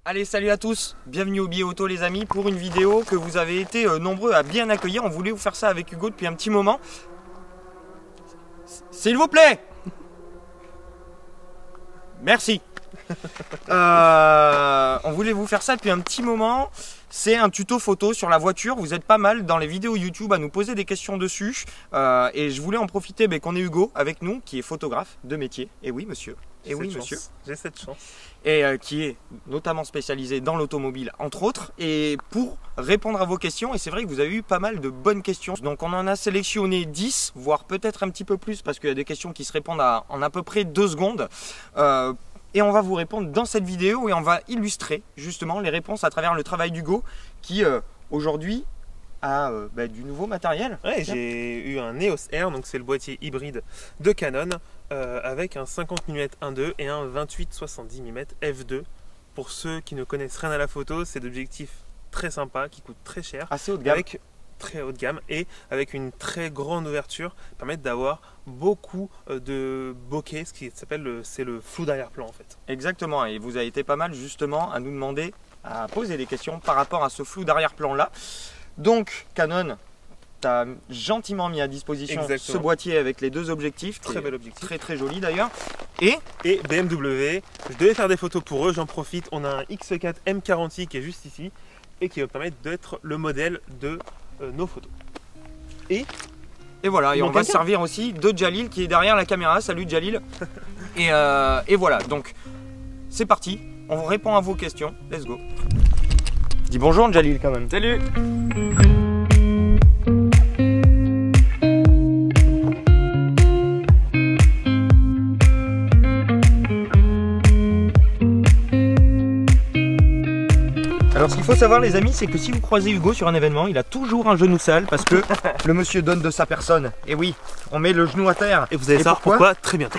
Allez, salut à tous, bienvenue au Billet Auto les amis pour une vidéo que vous avez été nombreux à bien accueillir. On voulait vous faire ça avec Hugo depuis un petit moment. S'il vous plaît. Merci. On voulait vous faire ça depuis un petit moment. C'est un tuto photo sur la voiture. Vous êtes pas mal dans les vidéos YouTube à nous poser des questions dessus. Et je voulais en profiter qu'on ait Hugo avec nous, qui est photographe de métier. Et oui, monsieur. Et oui, monsieur. J'ai cette chance. Et qui est notamment spécialisé dans l'automobile, entre autres. Et pour répondre à vos questions, et c'est vrai que vous avez eu pas mal de bonnes questions. Donc on en a sélectionné 10, voire peut-être un petit peu plus, parce qu'il y a des questions qui se répondent en à peu près 2 secondes. Et on va vous répondre dans cette vidéo et on va illustrer justement les réponses à travers le travail d'Hugo qui aujourd'hui a du nouveau matériel. Ouais, j'ai eu un EOS R, donc c'est le boîtier hybride de Canon avec un 50 mm 1.2 et un 28-70 mm f2. Pour ceux qui ne connaissent rien à la photo, c'est d'objectifs très sympas qui coûtent très cher. Assez haut de gamme. Avec très haut de gamme et avec une très grande ouverture permettent d'avoir beaucoup de bokeh, ce qui s'appelle c'est le flou d'arrière-plan en fait. Exactement, et vous avez été pas mal justement à nous demander, à poser des questions par rapport à ce flou d'arrière-plan là. Donc Canon t'as gentiment mis à disposition ce boîtier avec les 2 objectifs. Très bel objectif. Très très joli d'ailleurs. Et BMW, je devais faire des photos pour eux, j'en profite. On a un X4 M40i qui est juste ici et qui va permettre d'être le modèle de nos photos. Et voilà, et on va se servir aussi de Jalil qui est derrière la caméra. Salut Jalil. et voilà, donc c'est parti, on répond à vos questions, let's go. Dis bonjour Jalil quand même. Salut. Alors ce qu'il faut savoir les amis, c'est que si vous croisez Hugo sur un événement, il a toujours un genou sale parce que le monsieur donne de sa personne. Et oui, on met le genou à terre. Et vous allez savoir pourquoi très bientôt.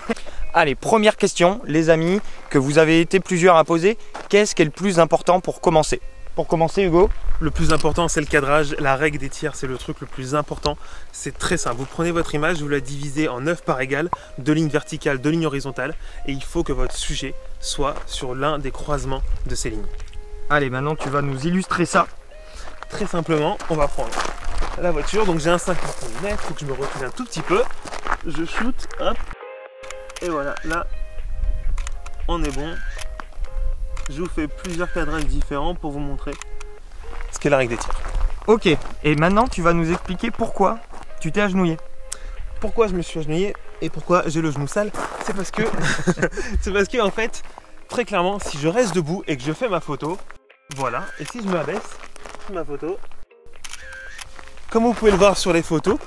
Allez, première question les amis, que vous avez été plusieurs à poser. Qu'est-ce qui est le plus important pour commencer? Pour commencer Hugo? Le plus important c'est le cadrage, la règle des tiers c'est le truc le plus important. C'est très simple, vous prenez votre image, vous la divisez en 9 parts égales, 2 lignes verticales, 2 lignes horizontales. Et il faut que votre sujet soit sur l'un des croisements de ces lignes. Allez, maintenant tu vas nous illustrer ça. Très simplement, on va prendre la voiture. Donc j'ai un 50 mm, il faut que je me recule un tout petit peu. Je shoot, hop. Et voilà, là, on est bon. Je vous fais plusieurs cadrages différents pour vous montrer ce qu'est la règle des tiers. Ok, et maintenant tu vas nous expliquer pourquoi tu t'es agenouillé. Pourquoi je me suis agenouillé et pourquoi j'ai le genou sale? C'est parce que, en fait, très clairement, si je reste debout et que je fais ma photo, voilà, et si je m'abaisse, ma photo, comme vous pouvez le voir sur les photos,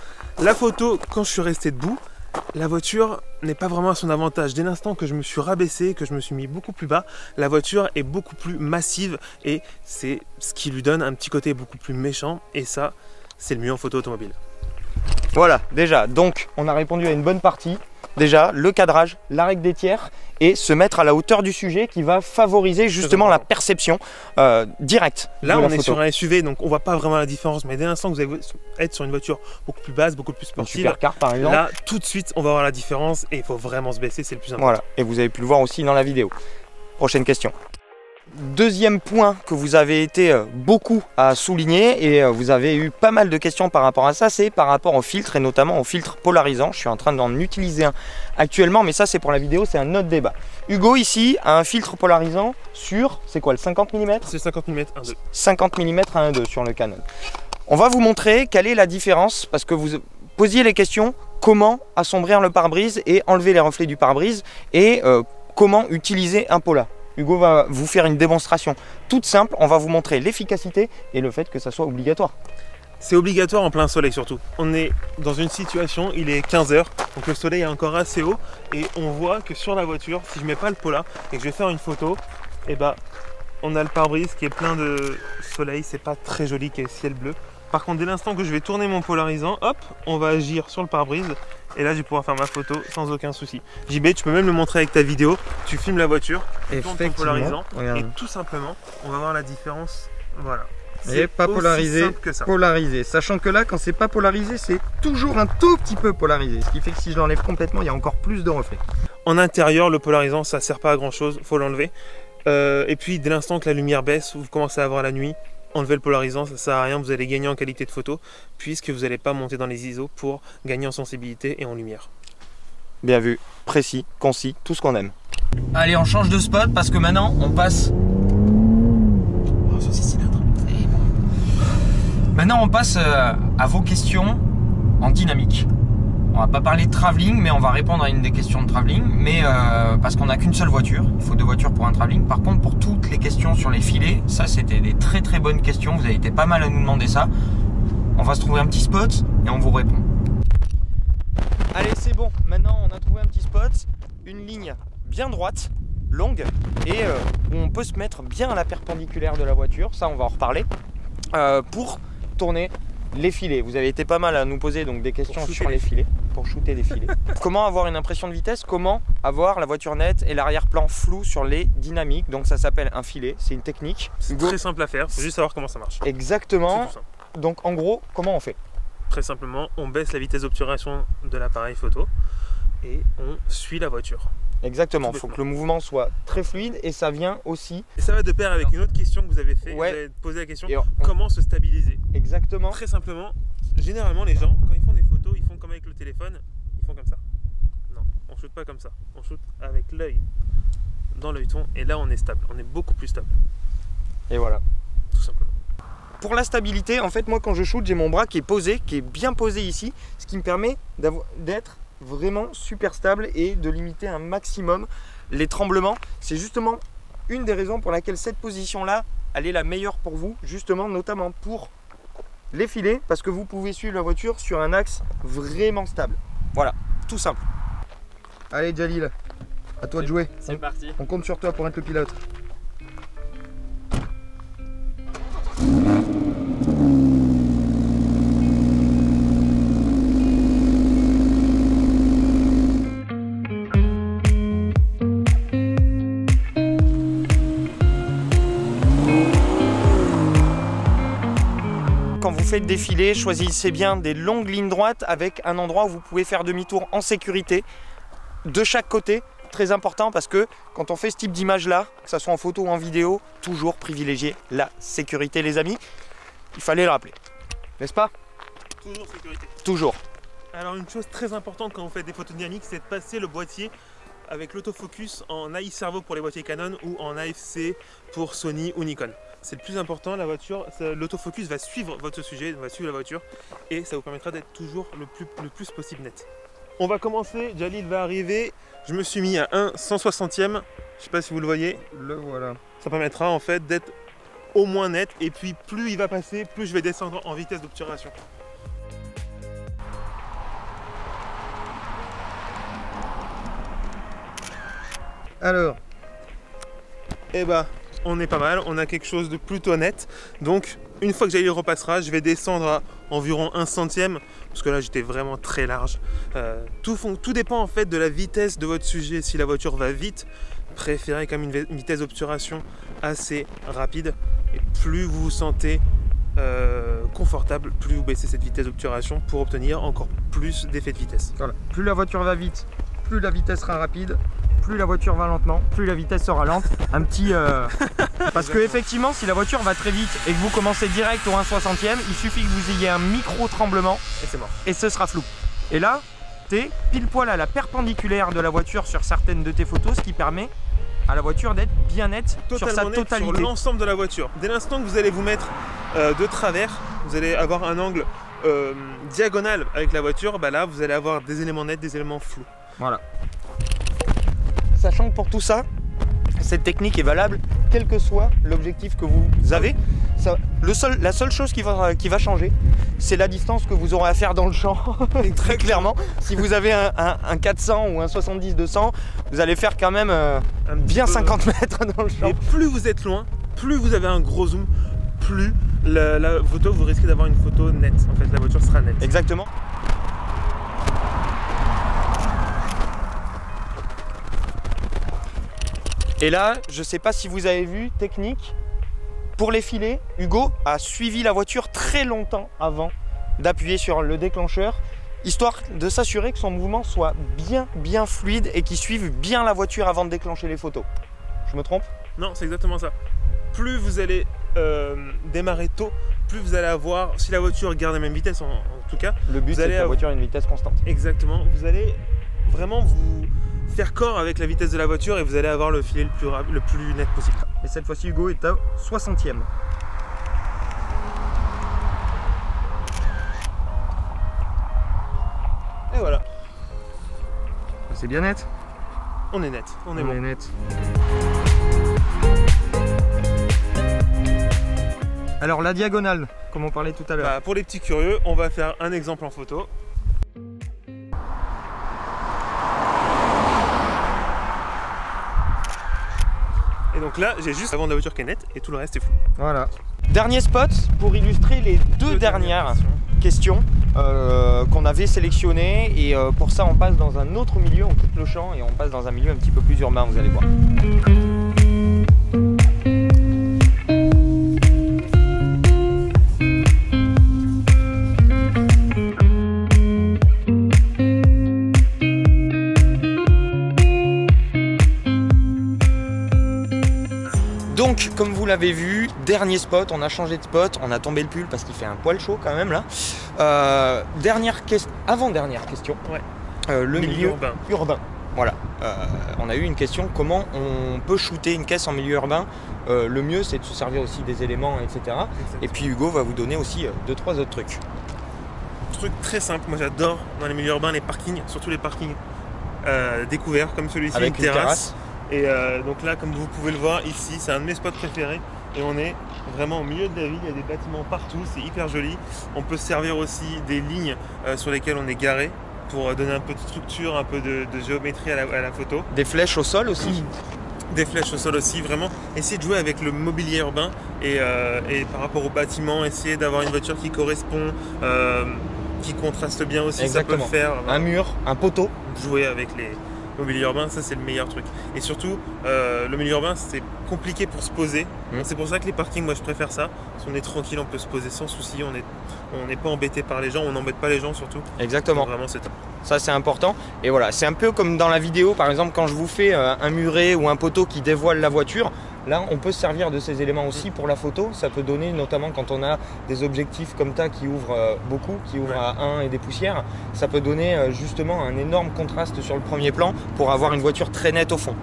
la photo, quand je suis resté debout, la voiture n'est pas vraiment à son avantage. Dès l'instant que je me suis rabaissé, que je me suis mis beaucoup plus bas, la voiture est beaucoup plus massive et c'est ce qui lui donne un petit côté beaucoup plus méchant. Et ça, c'est le mieux en photo automobile. Voilà, déjà, donc on a répondu à une bonne partie. Déjà, le cadrage, la règle des tiers et se mettre à la hauteur du sujet qui va favoriser justement la perception directe. Là, on est sur un SUV, donc on voit pas vraiment la différence. Mais dès l'instant que vous allez être sur une voiture beaucoup plus basse, beaucoup plus sportive, une supercar par exemple, là, tout de suite, on va voir la différence et il faut vraiment se baisser, c'est le plus important. Voilà, et vous avez pu le voir aussi dans la vidéo. Prochaine question. Deuxième point que vous avez été beaucoup à souligner et vous avez eu pas mal de questions par rapport à ça, c'est par rapport au filtre et notamment au filtre polarisant. Je suis en train d'en utiliser un actuellement, mais ça c'est pour la vidéo, c'est un autre débat. Hugo ici a un filtre polarisant sur, c'est quoi, le 50 mm? C'est 50 mm 1.2. 50 mm à 1.2 sur le Canon. On va vous montrer quelle est la différence parce que vous posiez les questions, comment assombrir le pare-brise et enlever les reflets du pare-brise et comment utiliser un pola. Hugo va vous faire une démonstration toute simple, on va vous montrer l'efficacité et le fait que ça soit obligatoire. C'est obligatoire en plein soleil surtout. On est dans une situation, il est 15 h, donc le soleil est encore assez haut et on voit que sur la voiture, si je mets pas le pola et que je vais faire une photo, et ben on a le pare-brise qui est plein de soleil, c'est pas très joli, qui est ciel bleu. Par contre, dès l'instant que je vais tourner mon polarisant, hop, on va agir sur le pare-brise et là je vais pouvoir faire ma photo sans aucun souci. JB, tu peux même le montrer avec ta vidéo, tu filmes la voiture, tu tournes ton polarisant et tout simplement on va voir la différence. Voilà. Et pas polarisé, polarisé. Sachant que là, quand c'est pas polarisé, c'est toujours un tout petit peu polarisé. Ce qui fait que si je l'enlève complètement, il y a encore plus de reflets. En intérieur, le polarisant, ça sert pas à grand chose, faut l'enlever. Et puis dès l'instant que la lumière baisse, vous commencez à voir la nuit, enlevez le polarisant, ça sert à rien, vous allez gagner en qualité de photo, puisque vous n'allez pas monter dans les ISO pour gagner en sensibilité et en lumière. Bien vu, précis, concis, tout ce qu'on aime. Allez, on change de spot parce que maintenant on passe... Oh, ça c'est cylindre. Maintenant on passe à vos questions en dynamique. On va pas parler de travelling, mais on va répondre à une des questions de travelling, mais parce qu'on n'a qu'une seule voiture, il faut 2 voitures pour un travelling. Par contre, pour toutes les questions sur les filets, ça c'était des très très bonnes questions, vous avez été pas mal à nous demander ça. On va se trouver un petit spot et on vous répond. Allez, c'est bon, maintenant on a trouvé un petit spot, une ligne bien droite, longue, et où on peut se mettre bien à la perpendiculaire de la voiture, ça on va en reparler, pour tourner les filets. Vous avez été pas mal à nous poser donc des questions sur les filets, pour shooter les filets. Comment avoir une impression de vitesse, comment avoir la voiture nette et l'arrière-plan flou sur les dynamiques, donc ça s'appelle un filet, c'est une technique. C'est très simple à faire, il faut juste savoir comment ça marche. Exactement, donc en gros, comment on fait? Très simplement, on baisse la vitesse d'obturation de l'appareil photo et on suit la voiture. Exactement, il faut que le mouvement soit très fluide et ça vient aussi... Et ça va de pair avec une autre question que vous avez fait, ouais. Vous avez posé la question, comment se stabiliser? Exactement. Très simplement, généralement les gens, quand ils font des photos, ils font comme avec le téléphone, ils font comme ça. Non, on ne shoot pas comme ça, on shoot avec l'œil dans l'œilleton et là on est stable, on est beaucoup plus stable. Et voilà. Tout simplement. Pour la stabilité, en fait, moi quand je shoot, j'ai mon bras qui est posé, qui est bien posé ici, ce qui me permet d'être vraiment super stable et de limiter un maximum les tremblements. C'est justement une des raisons pour laquelle cette position-là, elle est la meilleure pour vous, justement, notamment pour les filets, parce que vous pouvez suivre la voiture sur un axe vraiment stable. Voilà, tout simple. Allez Jalil, à toi de jouer. C'est parti. On compte sur toi pour être le pilote. Quand vous faites défiler, choisissez bien des longues lignes droites avec un endroit où vous pouvez faire demi-tour en sécurité de chaque côté. Très important parce que quand on fait ce type d'image là, que ce soit en photo ou en vidéo, toujours privilégier la sécurité les amis. Il fallait le rappeler, n'est-ce pas? Toujours sécurité. Toujours. Alors une chose très importante quand vous faites des photos dynamiques, c'est de passer le boîtier avec l'autofocus en AI Servo pour les boîtiers Canon ou en AFC pour Sony ou Nikon. C'est le plus important, la voiture, l'autofocus va suivre votre sujet, va suivre la voiture et ça vous permettra d'être toujours le plus possible net. On va commencer, Jalil va arriver, je me suis mis à 1/160e, je sais pas si vous le voyez. Le voilà. Ça permettra en fait d'être au moins net et puis plus il va passer, plus je vais descendre en vitesse d'obturation. Alors, Eh bah, on est pas mal, on a quelque chose de plutôt net. Donc, une fois que Jalil repassera, je vais descendre à environ 1 centième, parce que là j'étais vraiment très large. Tout dépend en fait de la vitesse de votre sujet. Si la voiture va vite, préférez quand même une vitesse d'obturation assez rapide. Et plus vous vous sentez confortable, plus vous baissez cette vitesse d'obturation pour obtenir encore plus d'effet de vitesse. voilà. Plus la voiture va vite, plus la vitesse sera rapide. Plus la voiture va lentement, plus la vitesse sera lente. Un petit... Parce que effectivement, si la voiture va très vite et que vous commencez direct au 1/60e, il suffit que vous ayez un micro tremblement Et c'est mort. et ce sera flou. Et là, t'es pile poil à la perpendiculaire de la voiture sur certaines de tes photos, ce qui permet à la voiture d'être bien nette sur sa Net totalité. sur l'ensemble de la voiture. Dès l'instant que vous allez vous mettre de travers, vous allez avoir un angle diagonal avec la voiture, bah là vous allez avoir des éléments nets, des éléments flous. Voilà. Sachant que pour tout ça, cette technique est valable quel que soit l'objectif que vous avez. La seule chose qui va changer, c'est la distance que vous aurez à faire dans le champ. Très clairement, si vous avez un 400 ou un 70-200, vous allez faire quand même bien 50 mètres dans le champ. Et plus vous êtes loin, plus vous avez un gros zoom, plus la photo, vous risquez d'avoir une photo nette. En fait, la voiture sera nette. Exactement. Et là, je ne sais pas si vous avez vu, technique, pour les filets, Hugo a suivi la voiture très longtemps avant d'appuyer sur le déclencheur, histoire de s'assurer que son mouvement soit bien fluide et qu'il suive bien la voiture avant de déclencher les photos. Je me trompe? Non, c'est exactement ça. Plus vous allez démarrer tôt, plus vous allez avoir, si la voiture garde la même vitesse en tout cas, Le but, c'est que la voiture ait une vitesse constante. exactement, vous allez vraiment vous faire corps avec la vitesse de la voiture et vous allez avoir le filet le plus net possible. Et cette fois-ci, Hugo est à 60e. Et voilà, C'est bien net. on est net, on est bon. net. Alors la diagonale, comme on parlait tout à l'heure. Bah, pour les petits curieux, on va faire un exemple en photo. Et donc là, j'ai juste l'avant de la voiture qui est nette et tout le reste est flou. Voilà. Dernier spot pour illustrer les deux dernières questions qu'on avait sélectionnées. Et pour ça, on passe dans un autre milieu, on quitte le champ et on passe dans un milieu un petit peu plus urbain, vous allez voir. Donc, comme vous l'avez vu, dernier spot, on a changé de spot, on a tombé le pull parce qu'il fait un poil chaud quand même là. Avant-dernière question, Ouais. Le milieu urbain. urbain. Voilà, on a eu une question, comment on peut shooter une caisse en milieu urbain. Le mieux, c'est de se servir aussi des éléments, etc. Exactement. Et puis Hugo va vous donner aussi 2-3 autres trucs. Truc très simple, moi j'adore dans les milieux urbains les parkings, surtout les parkings découverts comme celui-ci, Avec une terrasse. Et donc là, comme vous pouvez le voir ici, c'est un de mes spots préférés. Et on est vraiment au milieu de la ville, il y a des bâtiments partout, c'est hyper joli. On peut se servir aussi des lignes sur lesquelles on est garé pour donner un peu de structure, un peu de géométrie à la photo. Des flèches au sol aussi. Des flèches au sol aussi, vraiment essayer de jouer avec le mobilier urbain et par rapport au bâtiment, essayer d'avoir une voiture qui correspond, qui contraste bien aussi. Exactement. Ça peut le faire. Un mur, un poteau. Jouer avec les mobilier urbain, ça c'est le meilleur truc. Et surtout, le milieu urbain c'est compliqué pour se poser. C'est pour ça que les parkings, moi je préfère ça. Si on est tranquille, on peut se poser sans souci, on n'est pas embêté par les gens, on n'embête pas les gens surtout. Exactement. Donc, vraiment c'est top. Ça c'est important. Et voilà, c'est un peu comme dans la vidéo, par exemple quand je vous fais un muret ou un poteau qui dévoile la voiture. Là, on peut se servir de ces éléments aussi pour la photo. Ça peut donner, notamment quand on a des objectifs comme ça qui ouvrent beaucoup, qui ouvrent à 1 et des poussières, ça peut donner justement un énorme contraste sur le premier plan pour avoir une voiture très nette au fond.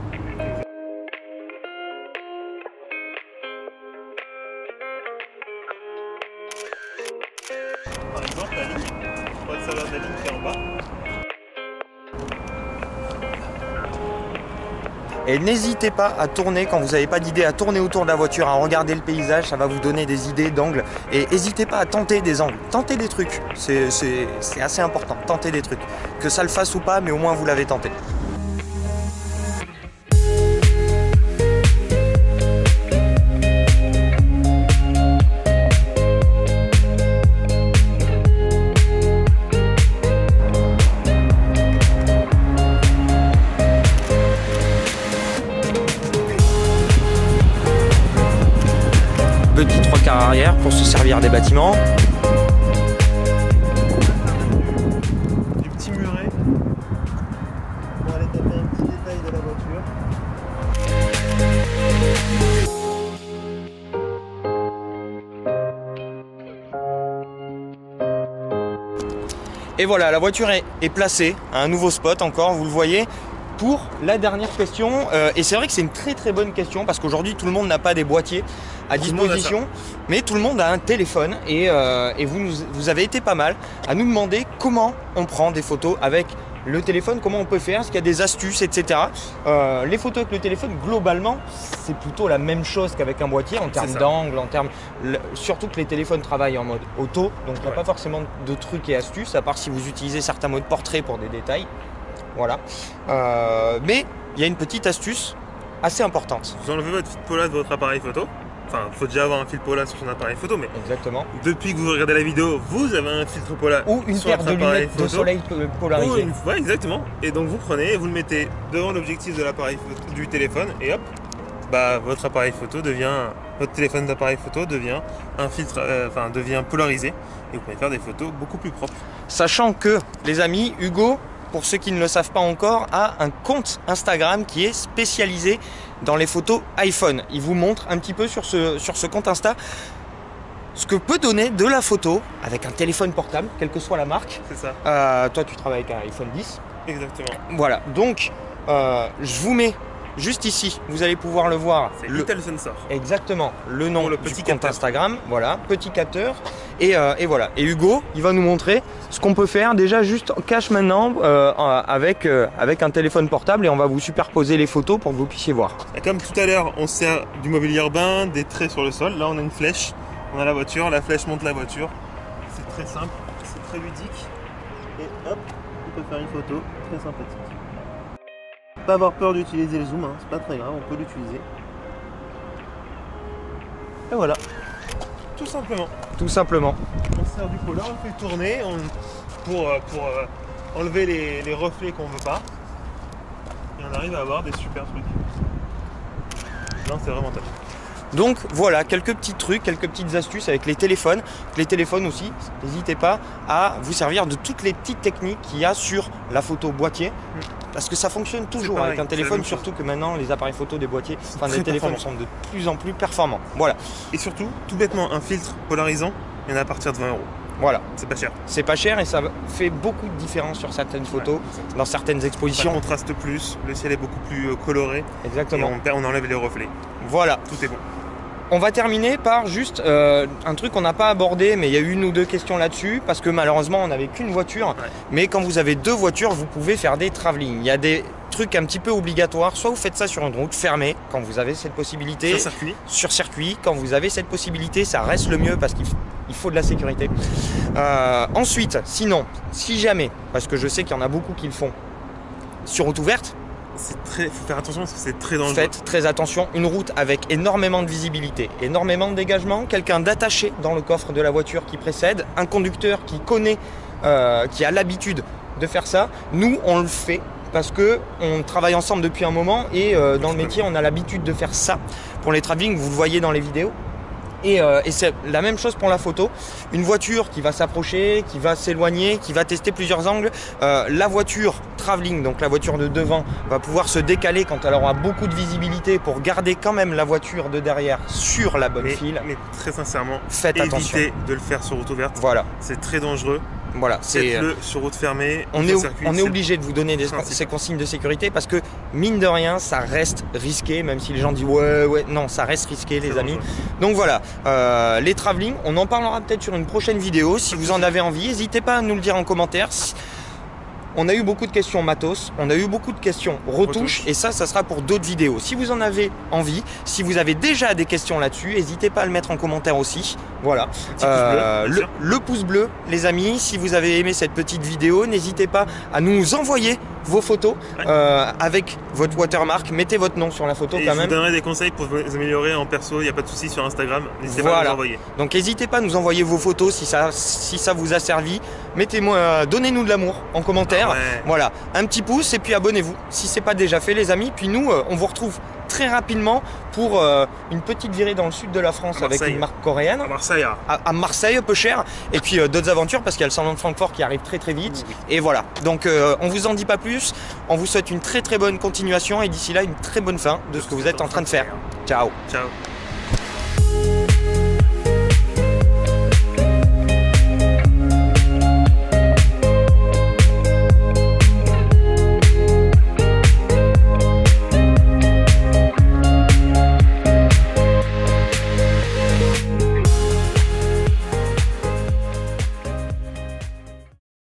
Par exemple, la ligne, on va savoir la ligne qui est en bas. Et n'hésitez pas à tourner quand vous n'avez pas d'idée, à tourner autour de la voiture, à regarder le paysage, ça va vous donner des idées d'angles. Et n'hésitez pas à tenter des angles, tentez des trucs, c'est assez important, tentez des trucs. Que ça le fasse ou pas, mais au moins vous l'avez tenté. Petit 3/4 arrière pour se servir des bâtiments. Du petit muret pour aller taper un petit détail de la voiture. Et voilà, la voiture est placée à un nouveau spot encore, vous le voyez. Pour la dernière question, et c'est vrai que c'est une très très bonne question parce qu'aujourd'hui tout le monde n'a pas des boîtiers à disposition, mais tout le monde a un téléphone et vous avez été pas mal à nous demander comment on prend des photos avec le téléphone, comment on peut faire, est-ce qu'il y a des astuces, etc. Les photos avec le téléphone, globalement, c'est plutôt la même chose qu'avec un boîtier en termes d'angle, surtout que les téléphones travaillent en mode auto, donc il n'y a pas forcément de trucs et astuces, à part si vous utilisez certains modes portrait pour des détails. Voilà. Mais il y a une petite astuce assez importante. Vous enlevez votre fil Pola de votre appareil photo. Enfin, il faut déjà avoir un fil Pola sur son appareil photo, mais exactement. Depuis que vous regardez la vidéo, vous avez un filtre Pola ou une sur paire votre de appareil lunettes photo, de soleil polarisées. Ouais, exactement. Et donc vous prenez et vous le mettez devant l'objectif de l'appareil du téléphone et hop, bah votre téléphone d'appareil photo devient un filtre, devient polarisé et vous pouvez faire des photos beaucoup plus propres. Sachant que, les amis, Hugo pour ceux qui ne le savent pas encore, a un compte Instagram qui est spécialisé dans les photos iPhone. Il vous montre un petit peu sur ce compte Insta ce que peut donner de la photo avec un téléphone portable, quelle que soit la marque. C'est ça. Toi, tu travailles avec un iPhone 10. Exactement. Voilà, donc je vous mets juste ici, vous allez pouvoir le voir. C'est Little Sensor. Exactement, le nom le du petit compte capteur. Instagram, voilà, petit capteur. Et voilà. Et Hugo, il va nous montrer ce qu'on peut faire déjà juste en cash maintenant avec un téléphone portable et on va vous superposer les photos pour que vous puissiez voir. Et comme tout à l'heure, on sert du mobilier urbain, des traits sur le sol. Là, on a une flèche. On a la voiture, la flèche monte la voiture. C'est très simple, c'est très ludique. Et hop, on peut faire une photo très sympathique. Pas avoir peur d'utiliser le zoom, hein. C'est pas très grave, on peut l'utiliser. Et voilà, tout simplement. Tout simplement. On sert du polar, on le fait tourner pour enlever les reflets qu'on veut pas. Et on arrive à avoir des super trucs. Là, c'est vraiment top. Donc voilà, quelques petits trucs, quelques petites astuces avec les téléphones. Les téléphones aussi, n'hésitez pas à vous servir de toutes les petites techniques qu'il y a sur la photo boîtier. Parce que ça fonctionne toujours pareil, avec un c'est téléphone, la même surtout que maintenant les appareils photo des boîtiers, enfin très des téléphones sont de plus en plus performants. Voilà, Et surtout, tout bêtement, un filtre polarisant, il y en a à partir de 20 €. voilà. C'est pas cher. C'est pas cher et ça fait beaucoup de différence sur certaines photos, dans certaines Ça expositions. contraste plus, le ciel est beaucoup plus coloré et Exactement. on enlève les reflets. Voilà. Tout est bon. On va terminer par juste un truc qu'on n'a pas abordé, mais il y a eu une ou deux questions là-dessus, parce que malheureusement on n'avait qu'une voiture. Ouais. Mais quand vous avez deux voitures, vous pouvez faire des travelling. Il y a des trucs un petit peu obligatoires. Soit vous faites ça sur une route fermée, quand vous avez cette possibilité. Sur circuit. Sur circuit, quand vous avez cette possibilité, ça reste le mieux parce qu'il faut de la sécurité. Ensuite, sinon, si jamais, parce que je sais qu'il y en a beaucoup qui le font, sur route ouverte, Faut faire attention parce que c'est très dangereux. faites très attention, une route avec énormément de visibilité, énormément de dégagement, quelqu'un d'attaché dans le coffre de la voiture qui précède, un conducteur qui connaît, qui a l'habitude de faire ça. Nous, on le fait parce que on travaille ensemble depuis un moment et dans le métier, on a l'habitude de faire ça. Pour les travelling, vous le voyez dans les vidéos. Et c'est la même chose pour la photo. Une voiture qui va s'approcher, qui va s'éloigner, qui va tester plusieurs angles. La voiture travelling, donc la voiture de devant, va pouvoir se décaler quand elle aura beaucoup de visibilité pour garder quand même la voiture de derrière sur la bonne file. Mais très sincèrement, Faites attention. évitez de le faire sur route ouverte. Voilà, C'est très dangereux. voilà. Faites-le sur route fermée. On sur est circuit, on est c'est obligé de vous donner principe. ces consignes de sécurité parce que mine de rien, ça reste risqué, même si les gens disent ouais, non, ça reste risqué les très amis. dangereux. Donc voilà, les travelling, on en parlera peut-être sur une prochaine vidéo. Si vous en avez envie, n'hésitez pas à nous le dire en commentaire. On a eu beaucoup de questions matos, on a eu beaucoup de questions retouches et ça sera pour d'autres vidéos. Si vous en avez envie, si vous avez déjà des questions là-dessus, n'hésitez pas à le mettre en commentaire aussi. Voilà, Petit pouce bleu, bien sûr. le pouce bleu les amis, si vous avez aimé cette petite vidéo, n'hésitez pas à nous envoyer vos photos avec votre watermark, mettez votre nom sur la photo Et quand je vous même. donnerai des conseils pour vous améliorer en perso, il n'y a pas de souci sur Instagram. N'hésitez pas à Voilà. nous envoyer. Donc n'hésitez pas à nous envoyer vos photos si ça vous a servi. Donnez-nous de l'amour en commentaire. Ouais. Voilà, un petit pouce et puis abonnez-vous si c'est pas déjà fait les amis. Puis nous, on vous retrouve très rapidement pour une petite virée dans le sud de la France avec Marseille. une marque coréenne. À Marseille, À Marseille, peu cher. Et puis d'autres aventures parce qu'il y a le salon de Francfort qui arrive très très vite. Oui. Et voilà, donc on vous en dit pas plus. On vous souhaite une très très bonne continuation et d'ici là une très bonne fin de ce que vous êtes en train de faire. Ciao. ciao.